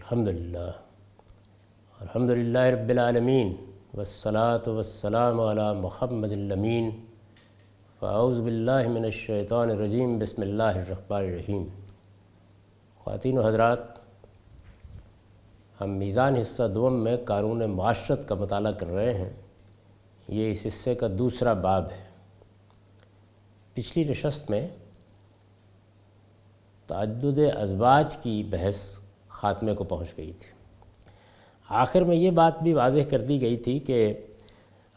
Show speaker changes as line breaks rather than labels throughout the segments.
الحمدللہ رب العالمین والصلاة والسلام علی محمد الامین فاعوذ باللہ من الشیطان الرجیم بسم اللہ الرحمن الرحیم۔ خواتین و حضرات، ہم میزان حصہ دوم میں قانون معاشرت کا مطالعہ کر رہے ہیں۔ یہ اس حصے کا دوسرا باب ہے۔ پچھلی نشست میں تعدد ازواج کی بحث خاتمے کو پہنچ گئی تھی۔ آخر میں یہ بات بھی واضح کر دی گئی تھی کہ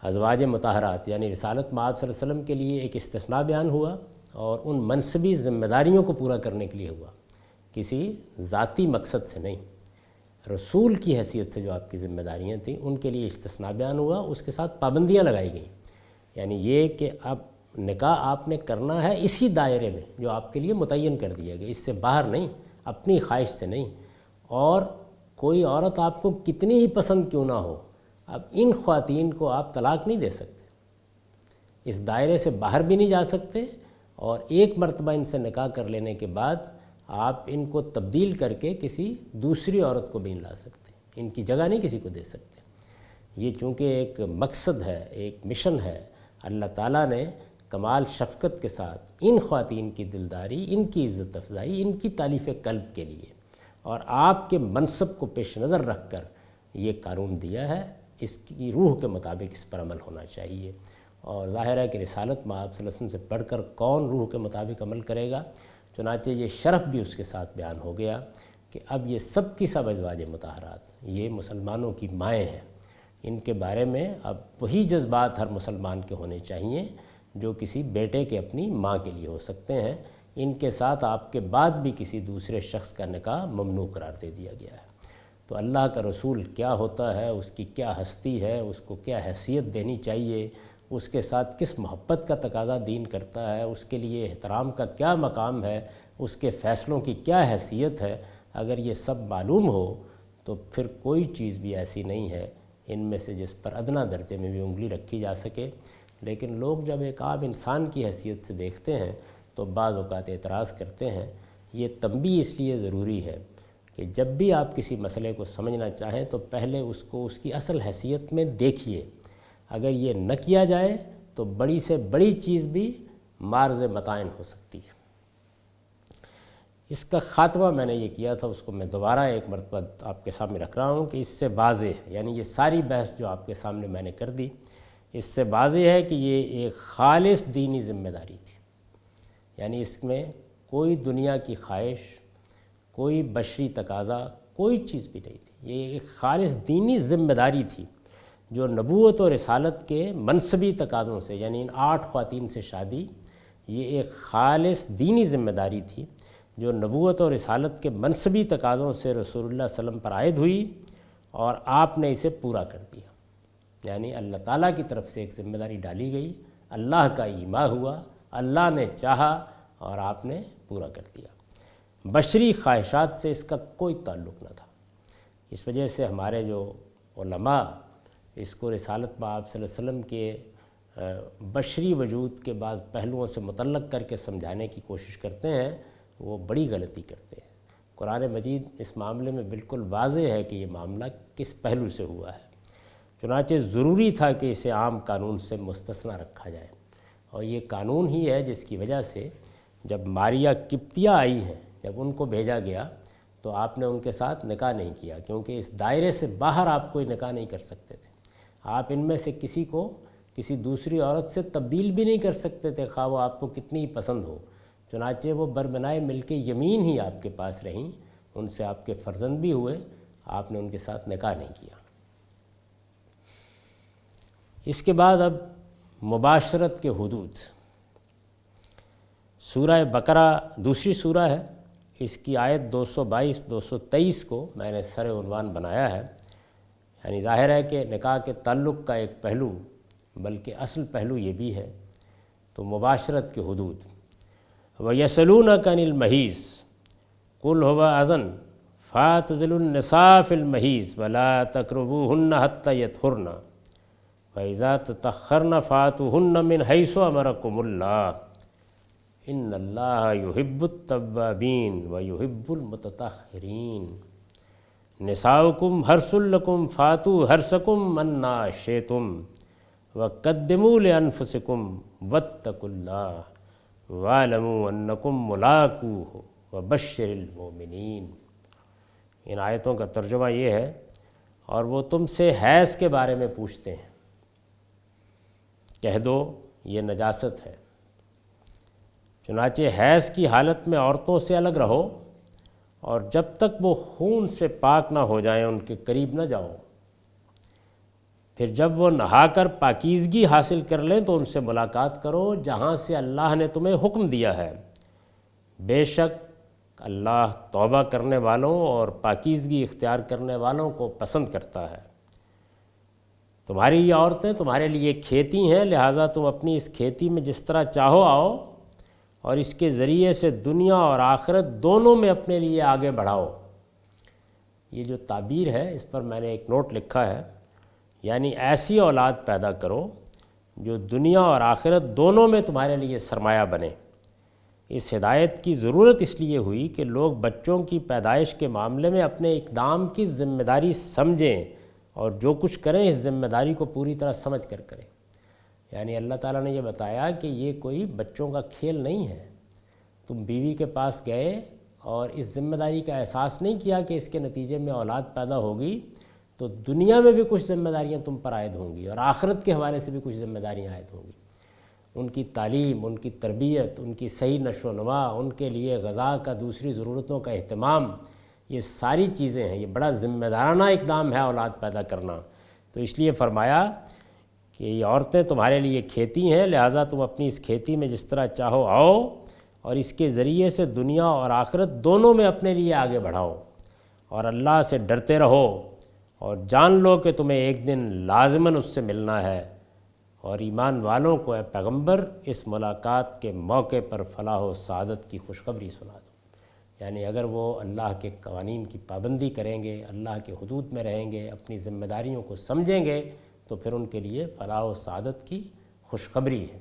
ازواج مطہرات یعنی رسالت مآب صلی اللہ علیہ وسلم کے لیے ایک استثناء بیان ہوا اور ان منصبی ذمہ داریوں کو پورا کرنے کے لیے ہوا، کسی ذاتی مقصد سے نہیں۔ رسول کی حیثیت سے جو آپ کی ذمہ داریاں تھیں ان کے لیے استثناء بیان ہوا، اس کے ساتھ پابندیاں لگائی گئیں، یعنی یہ کہ اب نکاح آپ نے کرنا ہے اسی دائرے میں جو آپ کے لیے متعین کر دیا گیا، اس سے باہر نہیں، اپنی خواہش سے نہیں۔ اور کوئی عورت آپ کو کتنی ہی پسند کیوں نہ ہو، اب ان خواتین کو آپ طلاق نہیں دے سکتے، اس دائرے سے باہر بھی نہیں جا سکتے، اور ایک مرتبہ ان سے نکاح کر لینے کے بعد آپ ان کو تبدیل کر کے کسی دوسری عورت کو بھی نہیں لا سکتے، ان کی جگہ نہیں کسی کو دے سکتے۔ یہ چونکہ ایک مقصد ہے، ایک مشن ہے، اللہ تعالیٰ نے کمال شفقت کے ساتھ ان خواتین کی دلداری، ان کی عزت افزائی، ان کی تالیف قلب کے لیے اور آپ کے منصب کو پیش نظر رکھ کر یہ قانون دیا ہے۔ اس کی روح کے مطابق اس پر عمل ہونا چاہیے، اور ظاہر ہے کہ رسالت مآب صلی اللہ علیہ وسلم سے پڑھ کر کون روح کے مطابق عمل کرے گا۔ چنانچہ یہ شرف بھی اس کے ساتھ بیان ہو گیا کہ اب یہ سب کی سب ازواج مطہرات یہ مسلمانوں کی مائیں ہیں، ان کے بارے میں اب وہی جذبات ہر مسلمان کے ہونے چاہیے جو کسی بیٹے کے اپنی ماں کے لیے ہو سکتے ہیں۔ ان کے ساتھ آپ کے بعد بھی کسی دوسرے شخص کا نکاح ممنوع قرار دے دیا گیا ہے۔ تو اللہ کا رسول کیا ہوتا ہے، اس کی کیا ہستی ہے، اس کو کیا حیثیت دینی چاہیے، اس کے ساتھ کس محبت کا تقاضا دین کرتا ہے، اس کے لیے احترام کا کیا مقام ہے، اس کے فیصلوں کی کیا حیثیت ہے، اگر یہ سب معلوم ہو تو پھر کوئی چیز بھی ایسی نہیں ہے ان میں سے جس پر ادنیٰ درجے میں بھی انگلی رکھی جا سکے۔ لیکن لوگ جب ایک عام انسان کی حیثیت سے دیکھتے ہیں تو بعض اوقات اعتراض کرتے ہیں۔ یہ تنبیہ اس لیے ضروری ہے کہ جب بھی آپ کسی مسئلے کو سمجھنا چاہیں تو پہلے اس کو اس کی اصل حیثیت میں دیکھیے۔ اگر یہ نہ کیا جائے تو بڑی سے بڑی چیز بھی مارز متعین ہو سکتی ہے۔ اس کا خاتمہ میں نے یہ کیا تھا، اس کو میں دوبارہ ایک مرتبہ آپ کے سامنے رکھ رہا ہوں کہ اس سے واضح ہے، یعنی یہ ساری بحث جو آپ کے سامنے میں نے کر دی، اس سے واضح ہے کہ یہ ایک خالص دینی ذمہ داری تھی، یعنی اس میں کوئی دنیا کی خواہش، کوئی بشری تقاضا، کوئی چیز بھی نہیں تھی۔ یہ ایک خالص دینی ذمہ داری تھی جو نبوت اور رسالت کے منصبی تقاضوں سے، یعنی ان 8 خواتین سے شادی، یہ ایک خالص دینی ذمہ داری تھی جو نبوت اور رسالت کے منصبی تقاضوں سے رسول اللہ صلی اللہ علیہ وسلم پر عائد ہوئی، اور آپ نے اسے پورا کر دیا۔ یعنی اللہ تعالیٰ کی طرف سے ایک ذمہ داری ڈالی گئی، اللہ کا ایما ہوا، اللہ نے چاہا اور آپ نے پورا کر دیا۔ بشری خواہشات سے اس کا کوئی تعلق نہ تھا۔ اس وجہ سے ہمارے جو علماء اس کو رسالت مآب صلی اللہ علیہ وسلم کے بشری وجود کے بعض پہلوؤں سے متعلق کر کے سمجھانے کی کوشش کرتے ہیں، وہ بڑی غلطی کرتے ہیں۔ قرآن مجید اس معاملے میں بالکل واضح ہے کہ یہ معاملہ کس پہلو سے ہوا ہے، چنانچہ ضروری تھا کہ اسے عام قانون سے مستثنیٰ رکھا جائے، اور یہ قانون ہی ہے جس کی وجہ سے جب ماریہ قبطیہ آئی ہیں، جب ان کو بھیجا گیا تو آپ نے ان کے ساتھ نکاح نہیں کیا، کیونکہ اس دائرے سے باہر آپ کوئی نکاح نہیں کر سکتے تھے۔ آپ ان میں سے کسی کو کسی دوسری عورت سے تبدیل بھی نہیں کر سکتے تھے، خواہ وہ آپ کو کتنی ہی پسند ہو۔ چنانچہ وہ بربنائے ملک یمین ہی آپ کے پاس رہیں، ان سے آپ کے فرزند بھی ہوئے، آپ نے ان کے ساتھ نکاح نہیں کیا۔ اس کے بعد اب مباشرت کے حدود۔ سورہ بقرہ دوسری سورہ ہے، اس کی آیت 222 223 کو میں نے سر عنوان بنایا ہے۔ یعنی ظاہر ہے کہ نکاح کے تعلق کا ایک پہلو، بلکہ اصل پہلو یہ بھی ہے۔ تو مباشرت کے حدود۔ وَيَسْأَلُونَكَ عَنِ الْمَحِيضِ قُلْ هُوَ أَذًى فَاعْتَزِلُوا النِّسَاءَ فِي الْمَحِيضِ وَلَا تَقْرَبُوهُنَّ حَتَّى يَطْهُرْنَ وَإِذَا تَطَهَّرْنَ فَأْتُوهُنَّ مِنْ حَيْثُ أَمَرَكُمُ اللَّهُ إِنَّ اللَّهَ يُحِبُّ التَّوَّابِينَ وَيُحِبُّ الْمُتَطَهِّرِينَ۔ نساؤکم حرث لکم فاتوا حرثکم انا شئتم وقدموا لانفسکم واتقوا اللہ واعلموا انکم ملاقوہ وبشر المؤمنین۔ ان آیتوں کا ترجمہ یہ ہے، اور وہ تم سے حیض کے بارے میں پوچھتے ہیں، کہہ دو یہ نجاست ہے، چنانچہ حیض کی حالت میں عورتوں سے الگ رہو، اور جب تک وہ خون سے پاک نہ ہو جائیں ان کے قریب نہ جاؤ، پھر جب وہ نہا کر پاکیزگی حاصل کر لیں تو ان سے ملاقات کرو جہاں سے اللہ نے تمہیں حکم دیا ہے، بے شک اللہ توبہ کرنے والوں اور پاکیزگی اختیار کرنے والوں کو پسند کرتا ہے۔ تمہاری یہ عورتیں تمہارے لیے کھیتی ہیں، لہٰذا تم اپنی اس کھیتی میں جس طرح چاہو آؤ، اور اس کے ذریعے سے دنیا اور آخرت دونوں میں اپنے لیے آگے بڑھاؤ۔ یہ جو تعبیر ہے اس پر میں نے ایک نوٹ لکھا ہے، یعنی ایسی اولاد پیدا کرو جو دنیا اور آخرت دونوں میں تمہارے لیے سرمایہ بنے۔ اس ہدایت کی ضرورت اس لیے ہوئی کہ لوگ بچوں کی پیدائش کے معاملے میں اپنے اقدام کی ذمہ داری سمجھیں، اور جو کچھ کریں اس ذمہ داری کو پوری طرح سمجھ کر کریں۔ یعنی اللہ تعالیٰ نے یہ بتایا کہ یہ کوئی بچوں کا کھیل نہیں ہے۔ تم بیوی کے پاس گئے اور اس ذمہ داری کا احساس نہیں کیا کہ اس کے نتیجے میں اولاد پیدا ہوگی تو دنیا میں بھی کچھ ذمہ داریاں تم پر عائد ہوں گی، اور آخرت کے حوالے سے بھی کچھ ذمہ داریاں عائد ہوں گی۔ ان کی تعلیم، ان کی تربیت، ان کی صحیح نشو و نما، ان کے لیے غذا کا، دوسری ضرورتوں کا اہتمام، یہ ساری چیزیں ہیں۔ یہ بڑا ذمہ دارانہ اقدام ہے اولاد پیدا کرنا۔ تو اس لیے فرمایا کہ یہ عورتیں تمہارے لیے کھیتی ہیں، لہٰذا تم اپنی اس کھیتی میں جس طرح چاہو آؤ، اور اس کے ذریعے سے دنیا اور آخرت دونوں میں اپنے لیے آگے بڑھاؤ، اور اللہ سے ڈرتے رہو، اور جان لو کہ تمہیں ایک دن لازماً اس سے ملنا ہے۔ اور ایمان والوں کو اے پیغمبر اس ملاقات کے موقع پر فلاح و سعادت کی خوشخبری سنا دو۔ یعنی اگر وہ اللہ کے قوانین کی پابندی کریں گے، اللہ کے حدود میں رہیں گے، اپنی ذمہ داریوں کو سمجھیں گے، تو پھر ان کے لیے فلاح و سعادت کی خوشخبری ہے۔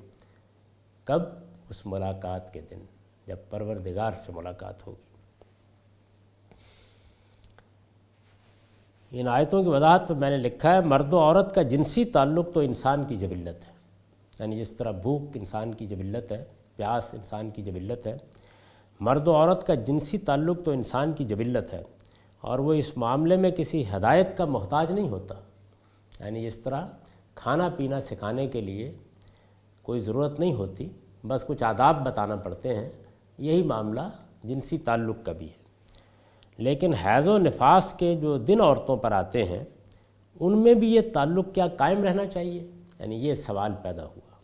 کب؟ اس ملاقات کے دن جب پروردگار سے ملاقات ہوگی۔ ان آیتوں کی وضاحت پر میں نے لکھا ہے، مرد و عورت کا جنسی تعلق تو انسان کی جبلت ہے، یعنی جس طرح بھوک انسان کی جبلت ہے، پیاس انسان کی جبلت ہے، مرد و عورت کا جنسی تعلق تو انسان کی جبلت ہے، اور وہ اس معاملے میں کسی ہدایت کا محتاج نہیں ہوتا۔ یعنی جس طرح کھانا پینا سکھانے کے لیے کوئی ضرورت نہیں ہوتی، بس کچھ آداب بتانا پڑتے ہیں، یہی معاملہ جنسی تعلق کا بھی ہے۔ لیکن حیض و نفاس کے جو دن عورتوں پر آتے ہیں ان میں بھی یہ تعلق کیا قائم رہنا چاہیے؟ یعنی یہ سوال پیدا ہوا۔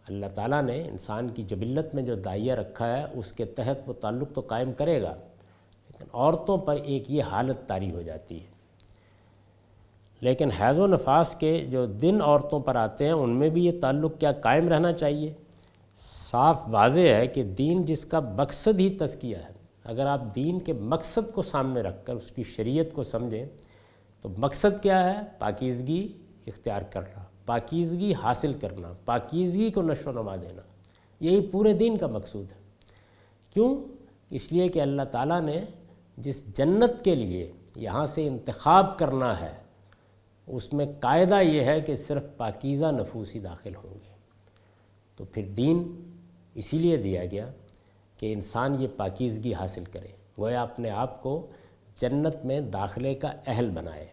اللہ تعالیٰ نے انسان کی جبلت میں جو داعیہ رکھا ہے اس کے تحت وہ تعلق تو قائم کرے گا، لیکن عورتوں پر ایک یہ حالت طاری ہو جاتی ہے۔ لیکن حیض و نفاس کے جو دن عورتوں پر آتے ہیں ان میں بھی یہ تعلق کیا قائم رہنا چاہیے؟ صاف واضح ہے کہ دین جس کا مقصد ہی تزکیہ ہے، اگر آپ دین کے مقصد کو سامنے رکھ کر اس کی شریعت کو سمجھیں تو مقصد کیا ہے؟ پاکیزگی اختیار کرنا، پاکیزگی حاصل کرنا، پاکیزگی کو نشو و نما دینا، یہی پورے دین کا مقصود ہے۔ کیوں؟ اس لیے کہ اللہ تعالیٰ نے جس جنت کے لیے یہاں سے انتخاب کرنا ہے اس میں قاعدہ یہ ہے کہ صرف پاکیزہ نفوس ہی داخل ہوں گے۔ تو پھر دین اسی لیے دیا گیا کہ انسان یہ پاکیزگی حاصل کرے، گویا اپنے آپ کو جنت میں داخلے کا اہل بنائے۔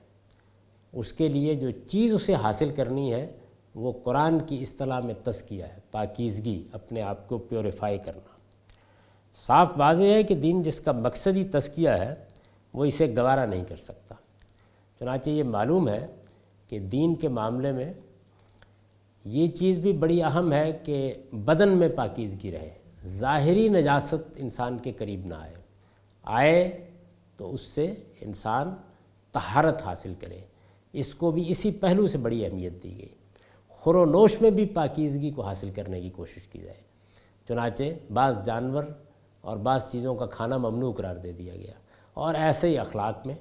اس کے لیے جو چیز اسے حاصل کرنی ہے وہ قرآن کی اصطلاح میں تزکیہ ہے، پاکیزگی، اپنے آپ کو پیوریفائی کرنا۔ صاف واضح ہے کہ دین جس کا مقصد ہی تزکیہ ہے وہ اسے گوارا نہیں کر سکتا۔ چنانچہ یہ معلوم ہے کہ دین کے معاملے میں یہ چیز بھی بڑی اہم ہے کہ بدن میں پاکیزگی رہے، ظاہری نجاست انسان کے قریب نہ آئے تو اس سے انسان طہارت حاصل کرے۔ اس کو بھی اسی پہلو سے بڑی اہمیت دی گئی۔ خور و نوش میں بھی پاکیزگی کو حاصل کرنے کی کوشش کی جائے۔ چنانچہ بعض جانور اور بعض چیزوں کا کھانا ممنوع قرار دے دیا گیا، اور ایسے ہی اخلاق میں،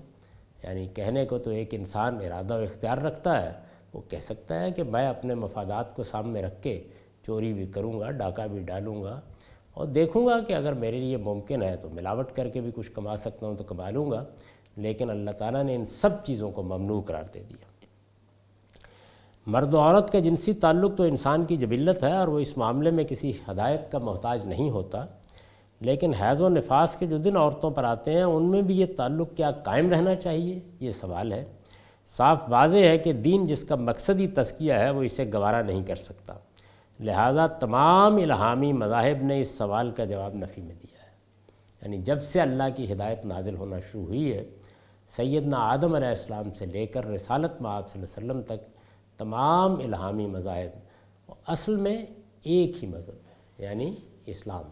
یعنی کہنے کو تو ایک انسان ارادہ و اختیار رکھتا ہے، وہ کہہ سکتا ہے کہ میں اپنے مفادات کو سامنے رکھ کے چوری بھی کروں گا، ڈاکہ بھی ڈالوں گا، اور دیکھوں گا کہ اگر میرے لیے ممکن ہے تو ملاوٹ کر کے بھی کچھ کما سکتا ہوں تو کما لوں گا، لیکن اللہ تعالیٰ نے ان سب چیزوں کو ممنوع قرار دے دیا۔ مرد و عورت کا جنسی تعلق تو انسان کی جبلت ہے اور وہ اس معاملے میں کسی ہدایت کا محتاج نہیں ہوتا، لیکن حیض و نفاس کے جو دن عورتوں پر آتے ہیں ان میں بھی یہ تعلق کیا قائم رہنا چاہیے، یہ سوال ہے۔ صاف واضح ہے کہ دین جس کا مقصدی تزکیہ ہے وہ اسے گوارا نہیں کر سکتا، لہٰذا تمام الہامی مذاہب نے اس سوال کا جواب نفی میں دیا ہے۔ یعنی جب سے اللہ کی ہدایت نازل ہونا شروع ہوئی ہے، سیدنا آدم علیہ السلام سے لے کر رسالت مآب صلی اللہ علیہ وسلم تک تمام الہامی مذاہب اصل میں ایک ہی مذہب ہے، یعنی اسلام۔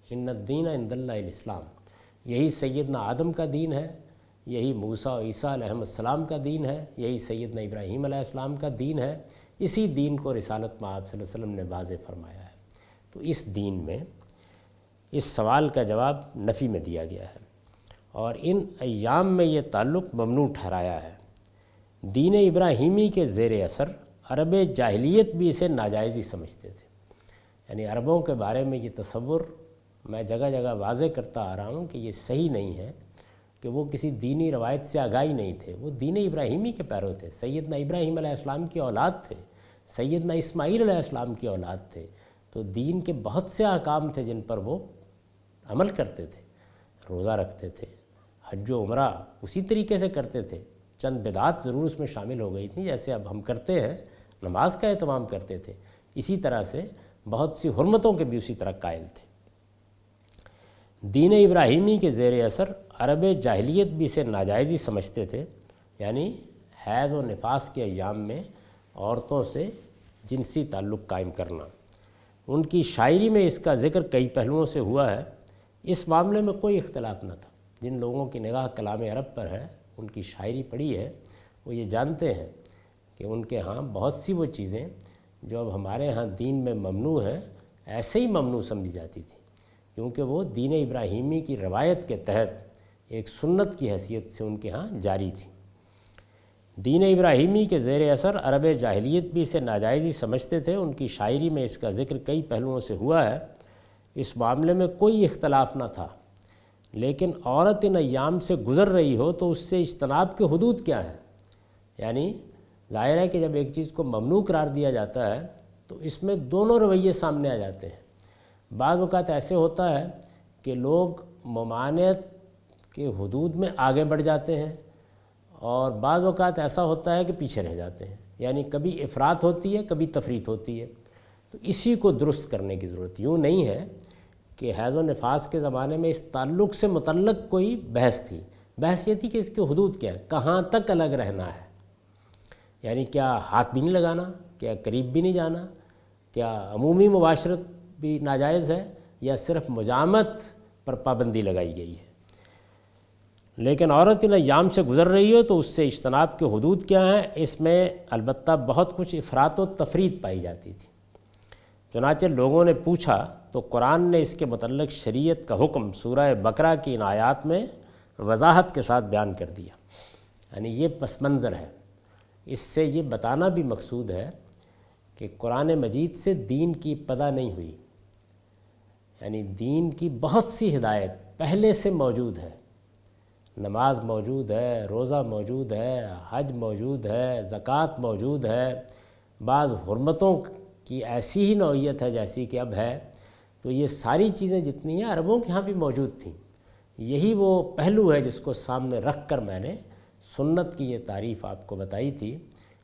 ان الدین عند اللہ الاسلام، یہی سیدنا آدم کا دین ہے، یہی موسیٰ و عیسیٰ علیہ السلام کا دین ہے، یہی سیدنا ابراہیم علیہ السلام کا دین ہے۔ اسی دین کو رسالت مآب صلی اللہ علیہ وسلم نے واضح فرمایا ہے۔ تو اس دین میں اس سوال کا جواب نفی میں دیا گیا ہے، اور ان ایام میں یہ تعلق ممنوع ٹھہرایا ہے۔ دین ابراہیمی کے زیر اثر عرب جاہلیت بھی اسے ناجائز ہی سمجھتے تھے۔ یعنی عربوں کے بارے میں یہ تصور میں جگہ جگہ واضح کرتا آ رہا ہوں کہ یہ صحیح نہیں ہے کہ وہ کسی دینی روایت سے آگاہی نہیں تھے، وہ دین ابراہیمی کے پیرو تھے، سیدنا ابراہیم علیہ السلام کی اولاد تھے، سیدنا اسماعیل علیہ السلام کی اولاد تھے۔ تو دین کے بہت سے احکام تھے جن پر وہ عمل کرتے تھے، روزہ رکھتے تھے، حج و عمرہ اسی طریقے سے کرتے تھے، چند بدعات ضرور اس میں شامل ہو گئی تھیں، جیسے اب ہم کرتے ہیں، نماز کا اہتمام کرتے تھے، اسی طرح سے بہت سی حرمتوں کے بھی اسی طرح قائل تھے۔ دین ابراہیمی کے زیر اثر عرب جاہلیت بھی اسے ناجائز ہی سمجھتے تھے، یعنی حیض و نفاس کے ایام میں عورتوں سے جنسی تعلق قائم کرنا۔ ان کی شاعری میں اس کا ذکر کئی پہلوؤں سے ہوا ہے۔ اس معاملے میں کوئی اختلاف نہ تھا۔ جن لوگوں کی نگاہ کلام عرب پر ہے، ان کی شاعری پڑھی ہے، وہ یہ جانتے ہیں کہ ان کے ہاں بہت سی وہ چیزیں جو اب ہمارے ہاں دین میں ممنوع ہیں، ایسے ہی ممنوع سمجھی جاتی تھی، کیونکہ وہ دین ابراہیمی کی روایت کے تحت ایک سنت کی حیثیت سے ان کے ہاں جاری تھی۔ دین ابراہیمی کے زیر اثر عرب جاہلیت بھی اسے ناجائز ہی سمجھتے تھے۔ ان کی شاعری میں اس کا ذکر کئی پہلوؤں سے ہوا ہے۔ اس معاملے میں کوئی اختلاف نہ تھا، لیکن عورت ان ایام سے گزر رہی ہو تو اس سے اجتناب کے حدود کیا ہیں؟ یعنی ظاہر ہے کہ جب ایک چیز کو ممنوع قرار دیا جاتا ہے تو اس میں دونوں رویے سامنے آ جاتے ہیں۔ بعض اوقات ایسے ہوتا ہے کہ لوگ ممانعت کے حدود میں آگے بڑھ جاتے ہیں، اور بعض اوقات ایسا ہوتا ہے کہ پیچھے رہ جاتے ہیں، یعنی کبھی افراط ہوتی ہے، کبھی تفریط ہوتی ہے۔ تو اسی کو درست کرنے کی ضرورت، یوں نہیں ہے کہ حیض و نفاس کے زمانے میں اس تعلق سے متعلق کوئی بحث تھی۔ بحث یہ تھی کہ اس کے حدود کیا ہے، کہاں تک الگ رہنا ہے، یعنی کیا ہاتھ بھی نہیں لگانا، کیا قریب بھی نہیں جانا، کیا عمومی مباشرت بھی ناجائز ہے، یا صرف مجامت پر پابندی لگائی گئی ہے۔ لیکن عورت ان ایام سے گزر رہی ہو تو اس سے اجتناب کے حدود کیا ہیں؟ اس میں البتہ بہت کچھ افراط و تفریط پائی جاتی تھی۔ چنانچہ لوگوں نے پوچھا تو قرآن نے اس کے متعلق شریعت کا حکم سورہ بقرہ کی ان آیات میں وضاحت کے ساتھ بیان کر دیا۔ یعنی یہ پس منظر ہے۔ اس سے یہ بتانا بھی مقصود ہے کہ قرآن مجید سے دین کی ابتدا نہیں ہوئی، یعنی دین کی بہت سی ہدایت پہلے سے موجود ہے۔ نماز موجود ہے، روزہ موجود ہے، حج موجود ہے، زکوٰۃ موجود ہے، بعض حرمتوں کی ایسی ہی نوعیت ہے جیسی کہ اب ہے۔ تو یہ ساری چیزیں جتنی ہیں عربوں کے ہاں بھی موجود تھیں۔ یہی وہ پہلو ہے جس کو سامنے رکھ کر میں نے سنت کی یہ تعریف آپ کو بتائی تھی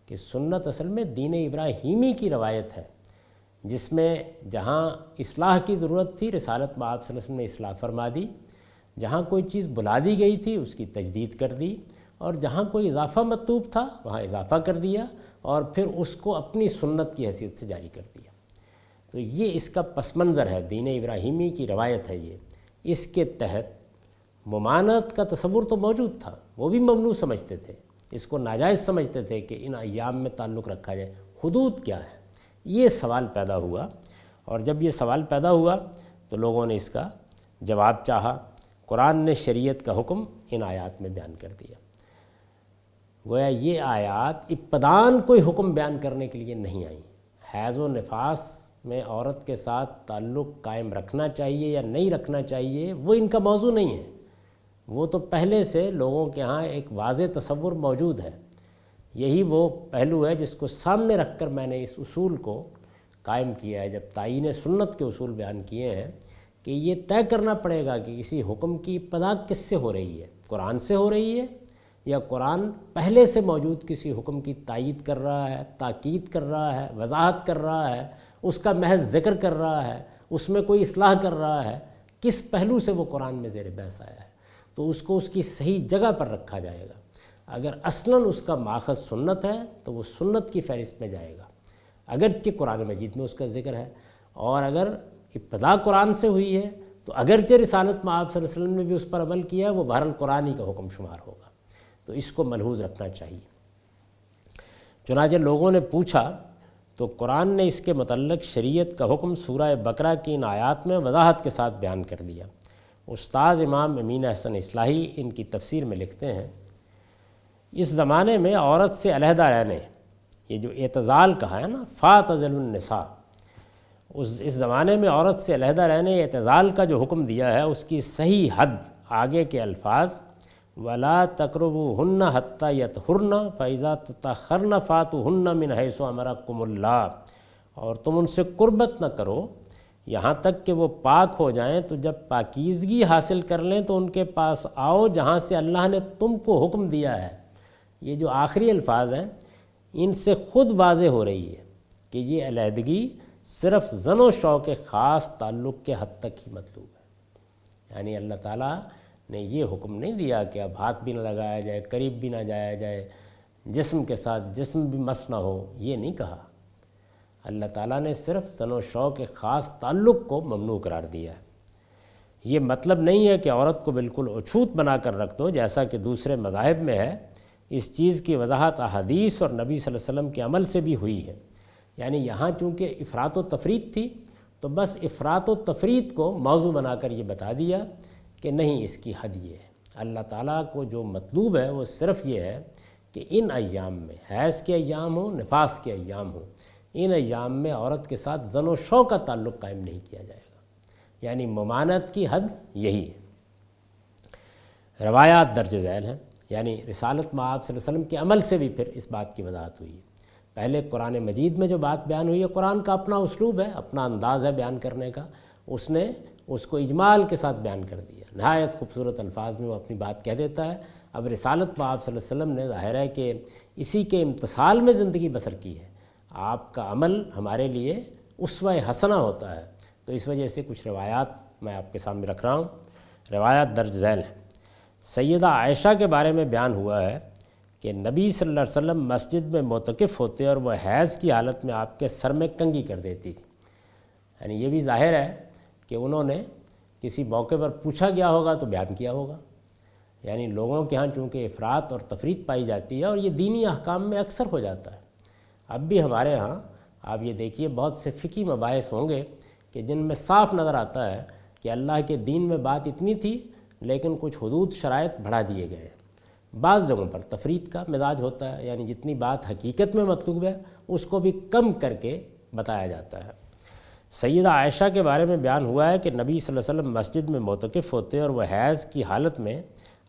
کہ سنت اصل میں دین ابراہیمی کی روایت ہے، جس میں جہاں اصلاح کی ضرورت تھی رسالت مآب صلی اللہ علیہ وسلم نے اصلاح فرما دی، جہاں کوئی چیز بلا دی گئی تھی اس کی تجدید کر دی، اور جہاں کوئی اضافہ مطلوب تھا وہاں اضافہ کر دیا، اور پھر اس کو اپنی سنت کی حیثیت سے جاری کر دیا۔ تو یہ اس کا پس منظر ہے، دین ابراہیمی کی روایت ہے یہ۔ اس کے تحت ممانعت کا تصور تو موجود تھا، وہ بھی ممنوع سمجھتے تھے، اس کو ناجائز سمجھتے تھے کہ ان ایام میں تعلق رکھا جائے۔ حدود کیا ہے، یہ سوال پیدا ہوا، اور جب یہ سوال پیدا ہوا تو لوگوں نے اس کا جواب چاہا۔ قرآن نے شریعت کا حکم ان آیات میں بیان کر دیا۔ گویا یہ آیات ابتداً کوئی حکم بیان کرنے کے لیے نہیں آئیں۔ حیض و نفاس میں عورت کے ساتھ تعلق قائم رکھنا چاہیے یا نہیں رکھنا چاہیے وہ ان کا موضوع نہیں ہے، وہ تو پہلے سے لوگوں کے ہاں ایک واضح تصور موجود ہے۔ یہی وہ پہلو ہے جس کو سامنے رکھ کر میں نے اس اصول کو قائم کیا ہے، جب تعیین سنت کے اصول بیان کیے ہیں کہ یہ طے کرنا پڑے گا کہ کسی حکم کی ابتدا کس سے ہو رہی ہے، قرآن سے ہو رہی ہے یا قرآن پہلے سے موجود کسی حکم کی تائید کر رہا ہے، تاکید کر رہا ہے، وضاحت کر رہا ہے، اس کا محض ذکر کر رہا ہے، اس میں کوئی اصلاح کر رہا ہے، کس پہلو سے وہ قرآن میں زیر بحث آیا ہے، تو اس کو اس کی صحیح جگہ پر رکھا جائے گا۔ اگر اصلاً اس کا ماخذ سنت ہے تو وہ سنت کی فہرست میں جائے گا، اگرچہ قرآن مجید میں اس کا ذکر ہے، اور اگر ابتدا قرآن سے ہوئی ہے تو اگرچہ رسالت میں آپ صلی اللہ علیہ وسلم نے بھی اس پر عمل کیا ہے، وہ بہرحال قرآن ہی کا حکم شمار ہوگا۔ تو اس کو ملحوظ رکھنا چاہیے۔ چنانچہ لوگوں نے پوچھا تو قرآن نے اس کے متعلق شریعت کا حکم سورہ بقرہ کی ان آیات میں وضاحت کے ساتھ بیان کر دیا۔ استاذ امام امین احسن اصلاحی ان کی تفسیر میں لکھتے ہیں، اس زمانے میں عورت سے علیحدہ رہنے، یہ جو اعتزال کہا ہے نا، فاعتزلوا النساء، اس زمانے میں عورت سے علیحدہ رہنے اعتزال کا جو حکم دیا ہے اس کی صحیح حد آگے کے الفاظ وَلَا تَقْرَبُوهُنَّ حَتَّى يَطْهُرْنَ فَإِذَا تَطَهَّرْنَ فَأْتُوهُنَّ مِنْ حَيْثُ أَمَرَكُمُ اللَّهُ، اور تم ان سے قربت نہ کرو یہاں تک کہ وہ پاک ہو جائیں، تو جب پاکیزگی حاصل کر لیں تو ان کے پاس آؤ جہاں سے اللہ نے تم کو حکم دیا ہے۔ یہ جو آخری الفاظ ہیں ان سے خود واضح ہو رہی ہے کہ یہ علیحدگی صرف زن و شو کے خاص تعلق کے حد تک ہی مطلوب ہے، یعنی اللہ تعالیٰ نے یہ حکم نہیں دیا کہ اب ہاتھ بھی نہ لگایا جائے، قریب بھی نہ جایا جائے، جسم کے ساتھ جسم بھی مس نہ ہو، یہ نہیں کہا۔ اللہ تعالیٰ نے صرف زن و شو کے خاص تعلق کو ممنوع قرار دیا ہے۔ یہ مطلب نہیں ہے کہ عورت کو بالکل اچھوت بنا کر رکھ دو جیسا کہ دوسرے مذاہب میں ہے، اس چیز کی وضاحت احادیث اور نبی صلی اللہ علیہ وسلم کے عمل سے بھی ہوئی ہے۔ یعنی یہاں چونکہ افراط و تفریط تھی تو بس افراط و تفریط کو موضوع بنا کر یہ بتا دیا کہ نہیں، اس کی حد یہ ہے۔ اللہ تعالیٰ کو جو مطلوب ہے وہ صرف یہ ہے کہ ان ایام میں، حیض کے ایام ہوں، نفاس کے ایام ہوں، ان ایام میں عورت کے ساتھ زن و شو کا تعلق قائم نہیں کیا جائے گا، یعنی ممانعت کی حد یہی ہے۔ روایات درج ذیل ہیں، یعنی رسالت مآب صلی اللہ علیہ وسلم کے عمل سے بھی پھر اس بات کی وضاحت ہوئی ہے۔ پہلے قرآن مجید میں جو بات بیان ہوئی ہے، قرآن کا اپنا اسلوب ہے، اپنا انداز ہے بیان کرنے کا، اس نے اس کو اجمال کے ساتھ بیان کر دیا، نہایت خوبصورت الفاظ میں وہ اپنی بات کہہ دیتا ہے۔ اب رسالت مآب صلی اللہ علیہ وسلم نے ظاہر ہے کہ اسی کے امتثال میں زندگی بسر کی ہے، آپ کا عمل ہمارے لیے اسوہ حسنہ ہوتا ہے، تو اس وجہ سے کچھ روایات میں آپ کے سامنے رکھ رہا ہوں۔ روایات درج ذیل ہیں۔ سیدہ عائشہ کے بارے میں بیان ہوا ہے کہ نبی صلی اللہ علیہ وسلم مسجد میں معتکف ہوتے اور وہ حیض کی حالت میں آپ کے سر میں کنگھی کر دیتی تھی، یعنی یہ بھی ظاہر ہے کہ انہوں نے کسی موقع پر پوچھا گیا ہوگا تو بیان کیا ہوگا، یعنی لوگوں کے ہاں چونکہ افراط اور تفریط پائی جاتی ہے اور یہ دینی احکام میں اکثر ہو جاتا ہے۔ اب بھی ہمارے ہاں آپ یہ دیکھیے بہت سے فقہی مباحث ہوں گے کہ جن میں صاف نظر آتا ہے کہ اللہ کے دین میں بات اتنی تھی لیکن کچھ حدود شرائط بڑھا دیے گئے۔ بعض جگہوں پر تفریط کا مزاج ہوتا ہے، یعنی جتنی بات حقیقت میں مطلوب ہے اس کو بھی کم کر کے بتایا جاتا ہے۔ سیدہ عائشہ کے بارے میں بیان ہوا ہے کہ نبی صلی اللہ علیہ وسلم مسجد میں معتکف ہوتے اور وہ حیض کی حالت میں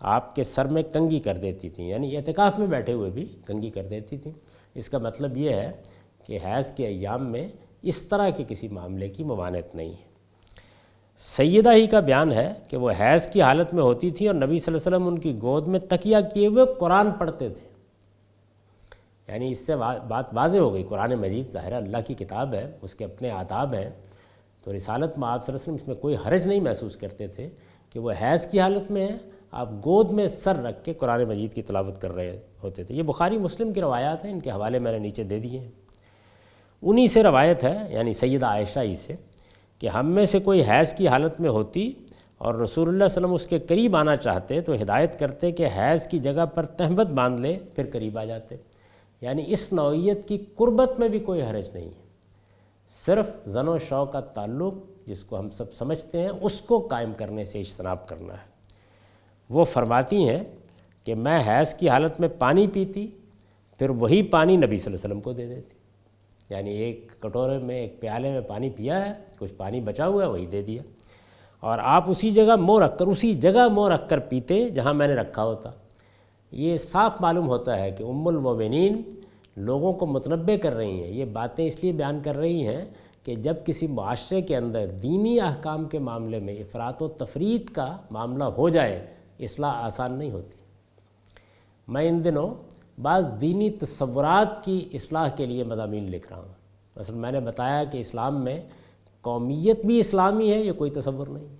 آپ کے سر میں کنگھی کر دیتی تھیں، یعنی اعتکاف میں بیٹھے ہوئے بھی کنگھی کر دیتی تھیں۔ اس کا مطلب یہ ہے کہ حیض کے ایام میں اس طرح کے کسی معاملے کی ممانعت نہیں ہے۔ سیدہ ہی کا بیان ہے کہ وہ حیض کی حالت میں ہوتی تھی اور نبی صلی اللہ علیہ وسلم ان کی گود میں تکیہ کیے ہوئے قرآن پڑھتے تھے، یعنی اس سے بات واضح ہو گئی۔ قرآن مجید ظاہر اللہ کی کتاب ہے، اس کے اپنے آداب ہیں، تو رسالت مآب صلی اللہ علیہ وسلم اس میں کوئی حرج نہیں محسوس کرتے تھے کہ وہ حیض کی حالت میں ہیں، آپ گود میں سر رکھ کے قرآن مجید کی تلاوت کر رہے ہوتے تھے۔ یہ بخاری مسلم کی روایات ہیں، ان کے حوالے میں نے نیچے دے دیے ہیں۔ انہی سے روایت ہے، یعنی سیدہ عائشہ ہی سے، کہ ہم میں سے کوئی حیض کی حالت میں ہوتی اور رسول اللہ صلی اللہ علیہ وسلم اس کے قریب آنا چاہتے تو ہدایت کرتے کہ حیض کی جگہ پر تہمت باندھ لے، پھر قریب آ جاتے، یعنی اس نوعیت کی قربت میں بھی کوئی حرج نہیں ہے، صرف زن و شو کا تعلق جس کو ہم سب سمجھتے ہیں اس کو قائم کرنے سے اجتناب کرنا ہے۔ وہ فرماتی ہیں کہ میں حیض کی حالت میں پانی پیتی، پھر وہی پانی نبی صلی اللہ علیہ وسلم کو دے دیتی، یعنی ایک کٹورے میں ایک پیالے میں پانی پیا ہے، کچھ پانی بچا ہوا ہے وہی دے دیا، اور آپ اسی جگہ منہ رکھ کر پیتے جہاں میں نے رکھا ہوتا۔ یہ صاف معلوم ہوتا ہے کہ ام المومنین لوگوں کو متنبع کر رہی ہیں، یہ باتیں اس لیے بیان کر رہی ہیں کہ جب کسی معاشرے کے اندر دینی احکام کے معاملے میں افراط و تفریط کا معاملہ ہو جائے، اصلاح آسان نہیں ہوتی۔ میں ان دنوں بعض دینی تصورات کی اصلاح کے لیے مضامین لکھ رہا ہوں۔ مثلا میں نے بتایا کہ اسلام میں قومیت بھی اسلامی ہے، یہ کوئی تصور نہیں ہے۔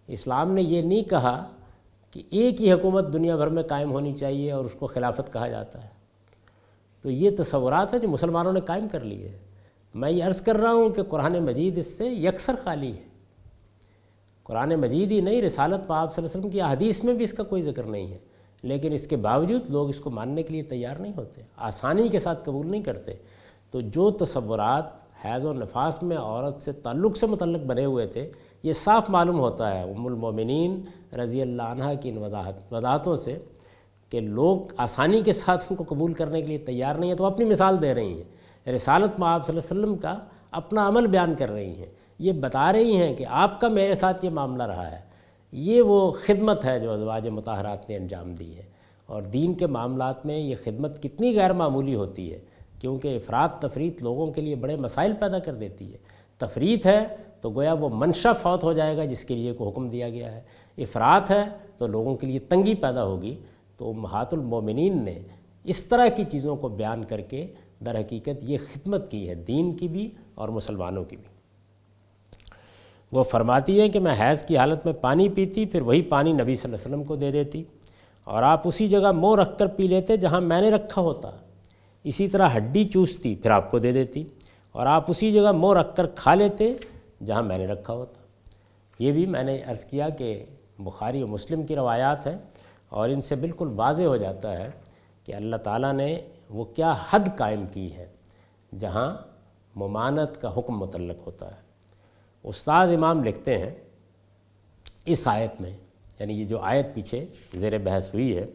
اسلام نے یہ نہیں کہا کہ ایک ہی حکومت دنیا بھر میں قائم ہونی چاہیے اور اس کو خلافت کہا جاتا ہے۔ تو یہ تصورات ہیں جو مسلمانوں نے قائم کر لی ہے۔ میں یہ عرض کر رہا ہوں کہ قرآن مجید اس سے یکسر خالی ہے۔ قرآن مجید ہی نہیں، رسالت پاک صلی اللہ علیہ وسلم کی احادیث میں بھی اس کا کوئی ذکر نہیں ہے، لیکن اس کے باوجود لوگ اس کو ماننے کے لیے تیار نہیں ہوتے، آسانی کے ساتھ قبول نہیں کرتے۔ تو جو تصورات حیض و نفاس میں عورت سے تعلق سے متعلق بنے ہوئے تھے، یہ صاف معلوم ہوتا ہے ام المومنین رضی اللہ عنہا کی ان وضاحتوں سے کہ لوگ آسانی کے ساتھ ان کو قبول کرنے کے لیے تیار نہیں ہیں۔ تو اپنی مثال دے رہی ہیں، رسالت مآب صلی اللہ علیہ وسلم کا اپنا عمل بیان کر رہی ہیں، یہ بتا رہی ہیں کہ آپ کا میرے ساتھ یہ معاملہ رہا ہے۔ یہ وہ خدمت ہے جو ازواج مطہرات نے انجام دی ہے، اور دین کے معاملات میں یہ خدمت کتنی غیر معمولی ہوتی ہے، کیونکہ افراط تفریط لوگوں کے لیے بڑے مسائل پیدا کر دیتی ہے۔ تفریط ہے تو گویا وہ منشا فوت ہو جائے گا جس کے لیے کو حکم دیا گیا ہے، افراط ہے تو لوگوں کے لیے تنگی پیدا ہوگی۔ تو امہات المومنین نے اس طرح کی چیزوں کو بیان کر کے در حقیقت یہ خدمت کی ہے، دین کی بھی اور مسلمانوں کی بھی۔ وہ فرماتی ہیں کہ میں حیض کی حالت میں پانی پیتی، پھر وہی پانی نبی صلی اللہ علیہ وسلم کو دے دیتی، اور آپ اسی جگہ منہ رکھ کر پی لیتے جہاں میں نے رکھا ہوتا۔ اسی طرح ہڈی چوستی، پھر آپ کو دے دیتی، اور آپ اسی جگہ منہ رکھ کر کھا لیتے جہاں میں نے رکھا ہوتا۔ یہ بھی میں نے عرض کیا کہ بخاری و مسلم کی روایات ہیں، اور ان سے بالکل واضح ہو جاتا ہے کہ اللہ تعالیٰ نے وہ کیا حد قائم کی ہے جہاں ممانعت کا حکم متعلق ہوتا ہے۔ استاذ امام لکھتے ہیں اس آیت میں، یعنی یہ جو آیت پیچھے زیر بحث ہوئی ہے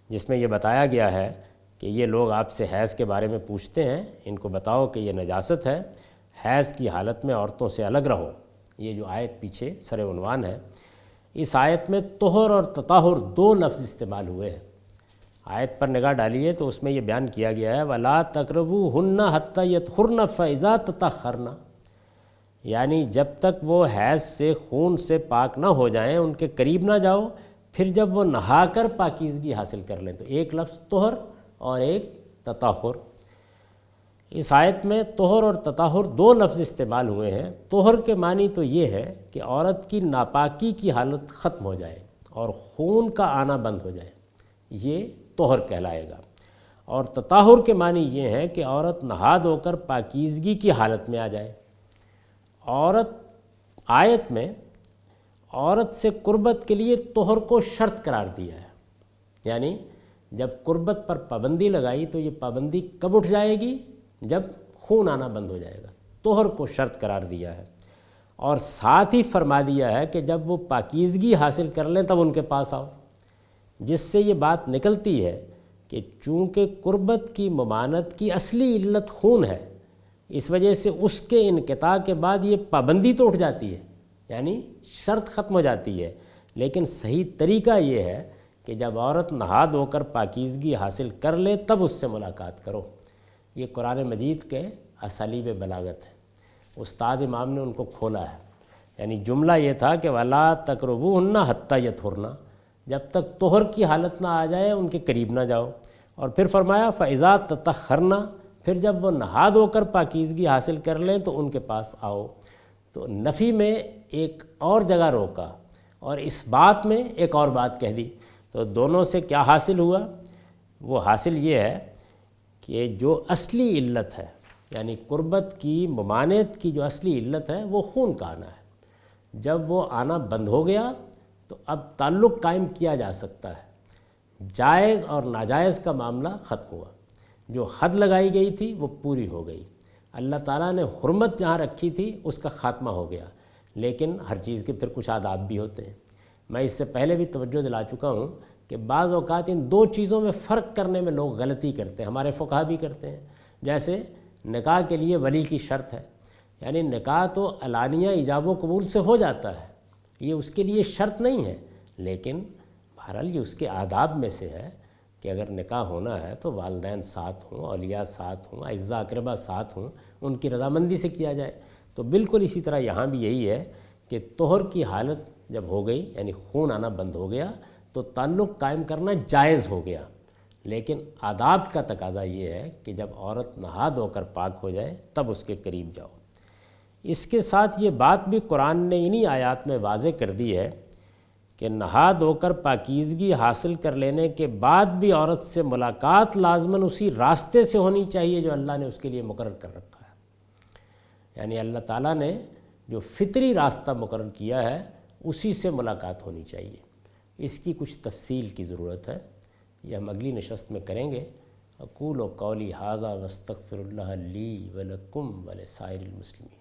جس میں یہ بتایا گیا ہے کہ یہ لوگ آپ سے حیض کے بارے میں پوچھتے ہیں، ان کو بتاؤ کہ یہ نجاست ہے، حیض کی حالت میں عورتوں سے الگ رہو۔ یہ جو آیت پیچھے سر عنوان ہے، اس آیت میں طہر اور تطہر دو لفظ استعمال ہوئے ہیں۔ آیت پر نگاہ ڈالیے تو اس میں یہ بیان کیا گیا ہے وَلَا تَقْرَبُوهُنَّ حَتَّى يَطْهُرْنَ فَإِذَا تَطَهَّرْنَ، یعنی جب تک وہ حیض سے خون سے پاک نہ ہو جائیں ان کے قریب نہ جاؤ، پھر جب وہ نہا کر پاکیزگی حاصل کر لیں۔ تو ایک لفظ طہر اور ایک تطہر۔ اس آیت میں طہر اور تطہر دو لفظ استعمال ہوئے ہیں۔ طہر کے معنی تو یہ ہے کہ عورت کی ناپاکی کی حالت ختم ہو جائے اور خون کا آنا بند ہو جائے، یہ طہر کہلائے گا۔ اور تطہر کے معنی یہ ہے کہ عورت نہا دھو کر پاکیزگی کی حالت میں آ جائے۔ آیت میں عورت سے قربت کے لیے طہر کو شرط قرار دیا ہے، یعنی جب قربت پر پابندی لگائی تو یہ پابندی کب اٹھ جائے گی؟ جب خون آنا بند ہو جائے گا۔ طہر کو شرط قرار دیا ہے، اور ساتھ ہی فرما دیا ہے کہ جب وہ پاکیزگی حاصل کر لیں تب ان کے پاس آؤ، جس سے یہ بات نکلتی ہے کہ چونکہ قربت کی ممانعت کی اصلی علت خون ہے، اس وجہ سے اس کے انقطاع کے بعد یہ پابندی تو اٹھ جاتی ہے، یعنی شرط ختم ہو جاتی ہے، لیکن صحیح طریقہ یہ ہے کہ جب عورت نہا دھو کر پاکیزگی حاصل کر لے تب اس سے ملاقات کرو۔ یہ قرآن مجید کے اسالیب بلاغت ہے، استاد امام نے ان کو کھولا ہے۔ یعنی جملہ یہ تھا کہ وَلَا تَقْرَبُوهُنَّ حَتَّى يَطْهُرْنَ، جب تک طہر کی حالت نہ آ جائے ان کے قریب نہ جاؤ، اور پھر فرمایا فَإِذَا تَطَهَّرْنَ، پھر جب وہ نہا دھو کر پاکیزگی حاصل کر لیں تو ان کے پاس آؤ۔ تو نفی میں ایک اور جگہ روکا اور اس بات میں ایک اور بات کہہ دی، تو دونوں سے کیا حاصل ہوا؟ وہ حاصل یہ ہے کہ جو اصلی علت ہے، یعنی قربت کی ممانعت کی جو اصلی علت ہے وہ خون کا آنا ہے، جب وہ آنا بند ہو گیا تو اب تعلق قائم کیا جا سکتا ہے، جائز اور ناجائز کا معاملہ ختم ہوا، جو حد لگائی گئی تھی وہ پوری ہو گئی، اللہ تعالیٰ نے حرمت جہاں رکھی تھی اس کا خاتمہ ہو گیا۔ لیکن ہر چیز کے پھر کچھ آداب بھی ہوتے ہیں۔ میں اس سے پہلے بھی توجہ دلا چکا ہوں کہ بعض اوقات ان دو چیزوں میں فرق کرنے میں لوگ غلطی کرتے ہیں، ہمارے فقہا بھی کرتے ہیں۔ جیسے نکاح کے لیے ولی کی شرط ہے، یعنی نکاح تو علانیہ ایجاب و قبول سے ہو جاتا ہے، یہ اس کے لیے شرط نہیں ہے، لیکن بہرحال یہ اس کے آداب میں سے ہے کہ اگر نکاح ہونا ہے تو والدین ساتھ ہوں، اولیاء ساتھ ہوں، اعزاء اقربا ساتھ ہوں، ان کی رضامندی سے کیا جائے۔ تو بالکل اسی طرح یہاں بھی یہی ہے کہ طہر کی حالت جب ہو گئی، یعنی خون آنا بند ہو گیا، تو تعلق قائم کرنا جائز ہو گیا، لیکن آداب کا تقاضا یہ ہے کہ جب عورت نہا دھو کر پاک ہو جائے تب اس کے قریب جاؤ۔ اس کے ساتھ یہ بات بھی قرآن نے انہی آیات میں واضح کر دی ہے کہ نہا دھو کر پاکیزگی حاصل کر لینے کے بعد بھی عورت سے ملاقات لازماً اسی راستے سے ہونی چاہیے جو اللہ نے اس کے لیے مقرر کر رکھا ہے، یعنی اللہ تعالیٰ نے جو فطری راستہ مقرر کیا ہے اسی سے ملاقات ہونی چاہیے۔ اس کی کچھ تفصیل کی ضرورت ہے، یہ ہم اگلی نشست میں کریں گے۔ اقول قولی ھذا واستغفر اللہ لی ولکم ولسائر المسلمین۔